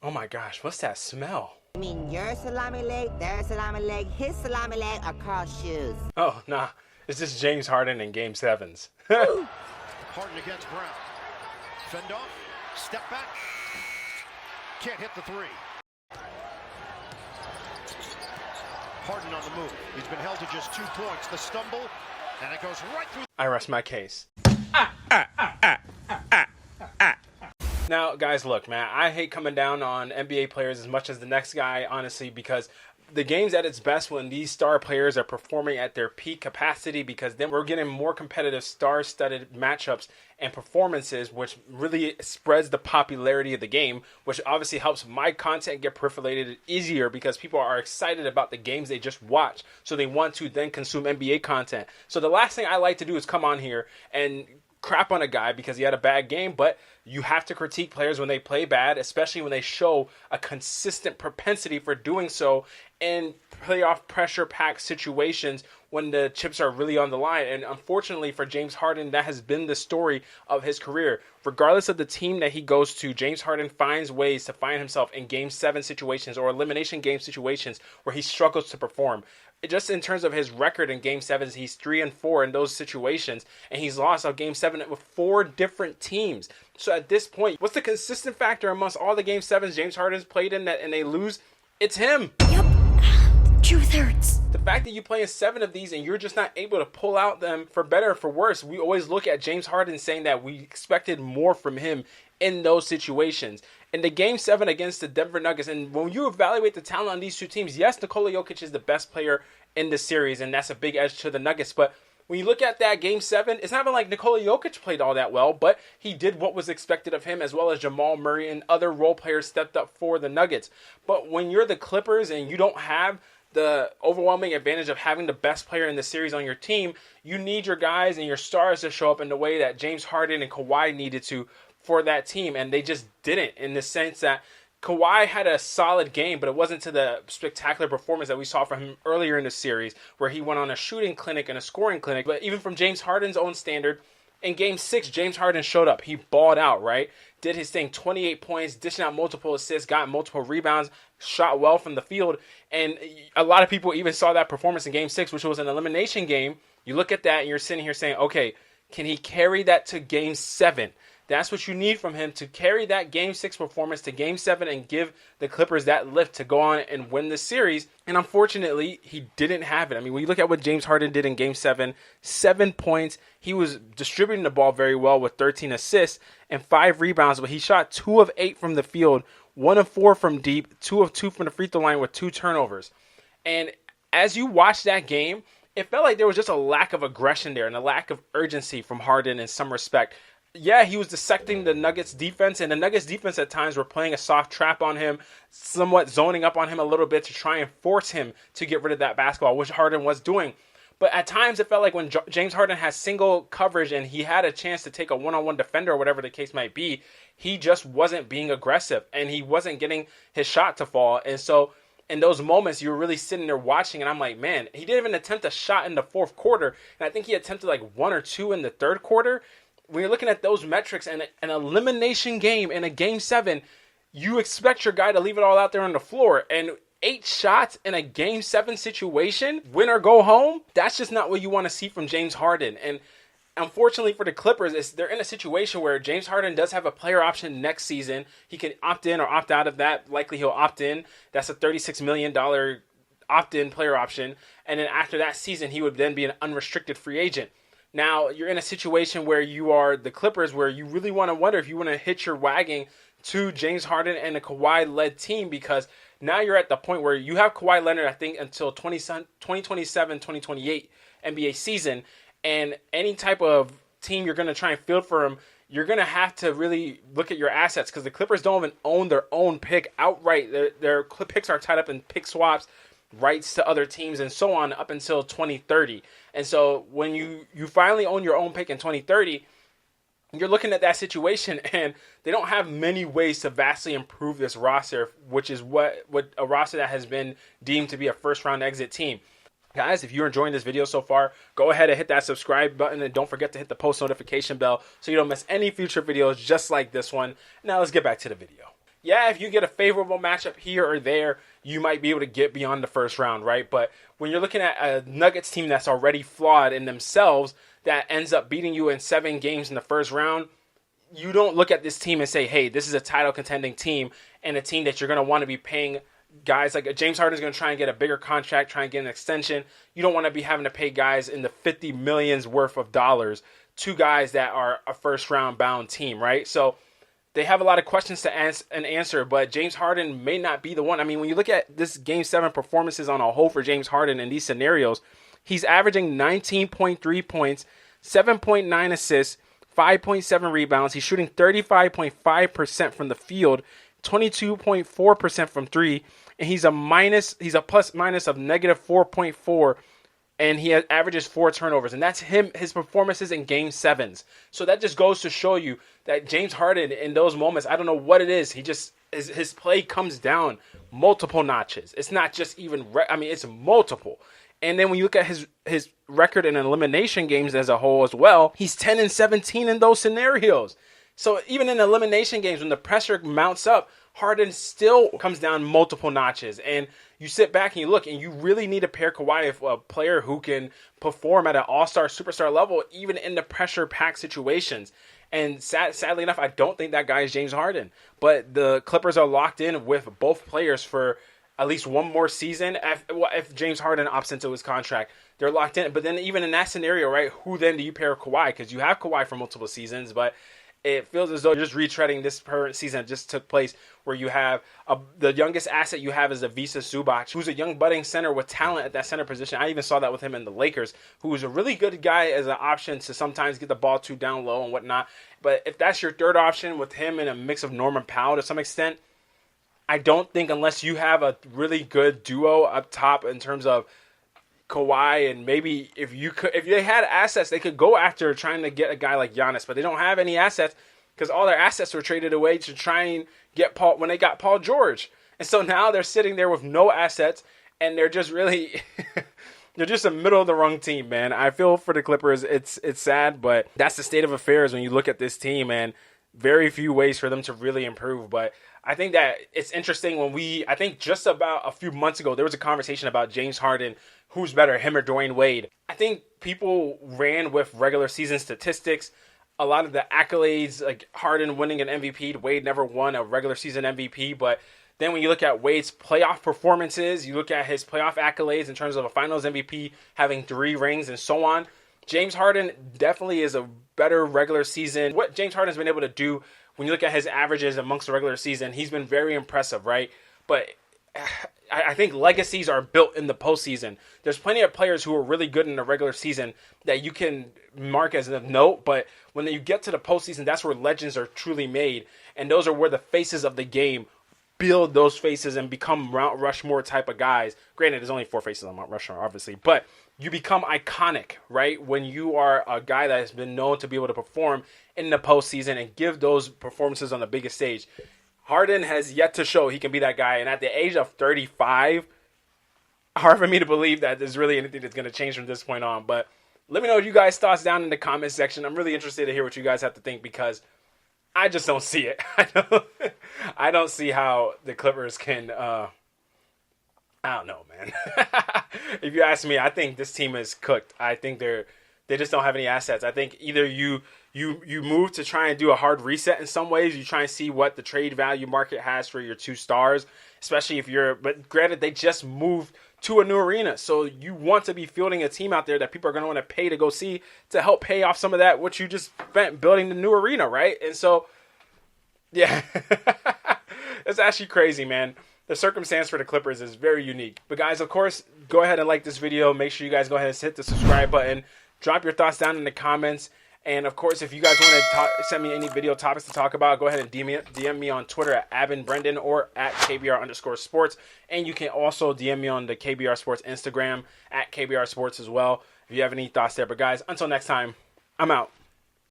Oh my gosh, what's that smell? I mean, your salami leg, their salami leg, his salami leg are Carl's shoes. Oh, nah. It's just James Harden in Game 7s. Harden against Brown. Fend off. Step back. Can't hit the three. Harden on the move. He's been held to just 2 points. The stumble, and it goes right through. I rest my case. Now, guys, look, man, I hate coming down on NBA players as much as the next guy, honestly, because the game's at its best when these star players are performing at their peak capacity, because then we're getting more competitive star-studded matchups and performances, which really spreads the popularity of the game, which obviously helps my content get proliferated easier because people are excited about the games they just watched, so they want to then consume NBA content. So the last thing I like to do is come on here and crap on a guy because he had a bad game, but you have to critique players when they play bad, especially when they show a consistent propensity for doing so in playoff pressure-packed situations when the chips are really on the line. And unfortunately for James Harden, that has been the story of his career. Regardless of the team that he goes to, James Harden finds ways to find himself in Game 7 situations or elimination game situations where he struggles to perform. Just in terms of his record in Game 7s, he's 3-4 in those situations, and he's lost on Game 7 with 4 different teams. So at this point, what's the consistent factor amongst all the Game 7s James Harden's played in that and they lose? It's him. Yep. Truth hurts. The fact that you play in 7 of these and you're just not able to pull out them for better or for worse, we always look at James Harden saying that we expected more from him in those situations. In the Game 7 against the Denver Nuggets, and when you evaluate the talent on these two teams, yes, Nikola Jokic is the best player in the series, and that's a big edge to the Nuggets, but when you look at that Game 7, it's not even like Nikola Jokic played all that well, but he did what was expected of him, as well as Jamal Murray and other role players stepped up for the Nuggets. But when you're the Clippers and you don't have the overwhelming advantage of having the best player in the series on your team, you need your guys and your stars to show up in the way that James Harden and Kawhi needed to for that team, and they just didn't, in the sense that Kawhi had a solid game, but it wasn't to the spectacular performance that we saw from him earlier in the series, where he went on a shooting clinic and a scoring clinic. But even from James Harden's own standard, in Game 6, James Harden showed up. He balled out, right? Did his thing, 28 points, dishing out multiple assists, got multiple rebounds, shot well from the field. And a lot of people even saw that performance in Game 6, which was an elimination game. You look at that and you're sitting here saying, okay, can he carry that to Game 7? That's what you need from him, to carry that Game 6 performance to Game 7 and give the Clippers that lift to go on and win the series. And unfortunately, he didn't have it. I mean, when you look at what James Harden did in Game 7, 7 points. He was distributing the ball very well with 13 assists and 5 rebounds, but he shot 2 of 8 from the field, 1 of 4 from deep, 2 of 2 from the free throw line with 2 turnovers. And as you watch that game, it felt like there was just a lack of aggression there and a lack of urgency from Harden in some respect. Yeah, he was dissecting the Nuggets defense, and the Nuggets defense at times were playing a soft trap on him, somewhat zoning up on him a little bit to try and force him to get rid of that basketball, which Harden was doing. But at times it felt like when James Harden has single coverage and he had a chance to take a one-on-one defender or whatever the case might be, he just wasn't being aggressive and he wasn't getting his shot to fall. And so in those moments, you were really sitting there watching, and I'm like, man, he didn't even attempt a shot in the fourth quarter, and I think he attempted like 1 or 2 in the third quarter. When you're looking at those metrics and an elimination game in a Game 7, you expect your guy to leave it all out there on the floor. And 8 shots in a Game 7 situation, win or go home, that's just not what you want to see from James Harden. And unfortunately for the Clippers, they're in a situation where James Harden does have a player option next season. He can opt in or opt out of that. Likely he'll opt in. That's a $36 million opt-in player option. And then after that season, he would then be an unrestricted free agent. Now, you're in a situation where you are the Clippers, where you really want to wonder if you want to hitch your wagon to James Harden and a Kawhi-led team, because now you're at the point where you have Kawhi Leonard, I think, until 2027, 2028 NBA season, and any type of team you're going to try and field for him, you're going to have to really look at your assets, because the Clippers don't even own their own pick outright. Their picks are tied up in pick swaps, rights to other teams, and so on up until 2030. And so when you finally own your own pick in 2030, you're looking at that situation, and they don't have many ways to vastly improve this roster, which is what a roster that has been deemed to be a first-round exit team. Guys, if you're enjoying this video so far, go ahead and hit that subscribe button, and don't forget to hit the post notification bell so you don't miss any future videos just like this one. Now let's get back to the video. yeah, if you get a favorable matchup here or there, you might be able to get beyond the first round, right? But when you're looking at a Nuggets team that's already flawed in themselves, that ends up beating you in 7 games in the first round, you don't look at this team and say, hey, this is a title contending team and a team that you're going to want to be paying guys like James Harden is going to try and get a bigger contract, try and get an extension. You don't want to be having to pay guys in the 50 millions worth of dollars to guys that are a first round bound team, right? So they have a lot of questions to answer, but James Harden may not be the one. I mean, when you look at this Game 7 performances on a whole for James Harden in these scenarios, he's averaging 19.3 points, 7.9 assists, 5.7 rebounds. He's shooting 35.5% from the field, 22.4% from 3, and he's a plus minus of negative 4.4, and he averages 4 turnovers, and that's his performances in Game 7s. So that just goes to show you that James Harden in those moments, I don't know what it is, his play comes down multiple notches. It's not just even, it's multiple. And then when you look at his record in elimination games as a whole as well, he's 10-17 in those scenarios. So even in elimination games, when the pressure mounts up, Harden still comes down multiple notches. And you sit back and you look, and you really need to pair Kawhi with a player who can perform at an all-star, superstar level, even in the pressure-packed situations. And sadly enough, I don't think that guy is James Harden. But the Clippers are locked in with both players for at least one more season. If James Harden opts into his contract, they're locked in. But then even in that scenario, right, who then do you pair Kawhi? Because you have Kawhi for multiple seasons, but it feels as though you're just retreading this current season that just took place, where you have the youngest asset you have is Ivica Zubac, who's a young budding center with talent at that center position. I even saw that with him in the Lakers, who is a really good guy as an option to sometimes get the ball too down low and whatnot. But if that's your third option with him in a mix of Norman Powell to some extent, I don't think, unless you have a really good duo up top in terms of Kawhi, and maybe if they had assets, they could go after trying to get a guy like Giannis, but they don't have any assets because all their assets were traded away to try and get Paul when they got Paul George. And so now they're sitting there with no assets, and they're just really they're just a middle of the rung team, man. I feel for the Clippers. It's sad, but that's the state of affairs when you look at this team, and very few ways for them to really improve. But I think that it's interesting I think just about a few months ago, there was a conversation about James Harden, who's better, him or Dwayne Wade. I think people ran with regular season statistics. A lot of the accolades, like Harden winning an MVP, Wade never won a regular season MVP. But then when you look at Wade's playoff performances, you look at his playoff accolades in terms of a finals MVP, having 3 rings and so on, James Harden definitely is a better regular season. What James Harden's been able to do when you look at his averages amongst the regular season, he's been very impressive, right? But I think legacies are built in the postseason. There's plenty of players who are really good in the regular season that you can mark as a note, but when you get to the postseason, that's where legends are truly made, and those are where the faces of the game build those faces and become Mount Rushmore type of guys. Granted, there's only 4 faces on Mount Rushmore, obviously, but you become iconic, right? When you are a guy that has been known to be able to perform in the postseason and give those performances on the biggest stage. Harden has yet to show he can be that guy, and at the age of 35, hard for me to believe that there's really anything that's going to change from this point on. But let me know you guys' thoughts down in the comment section. I'm really interested to hear what you guys have to think, because I just don't see it. I don't see how the Clippers can. I don't know, man. If you ask me, I think this team is cooked. I think they just don't have any assets. I think either you move to try and do a hard reset in some ways. You try and see what the trade value market has for your 2 stars, especially if but granted, they just moved to a new arena. So you want to be fielding a team out there that people are going to want to pay to go see, to help pay off some of that, what you just spent building the new arena, right? And so, yeah, it's actually crazy, man. The circumstance for the Clippers is very unique. But guys, of course, go ahead and like this video. Make sure you guys go ahead and hit the subscribe button. Drop your thoughts down in the comments. And of course, if you guys want to send me any video topics to talk about, go ahead and DM me on Twitter at AbinBrendan or at KBR_sports. And you can also DM me on the KBR Sports Instagram at KBR Sports as well, if you have any thoughts there. But guys, until next time, I'm out.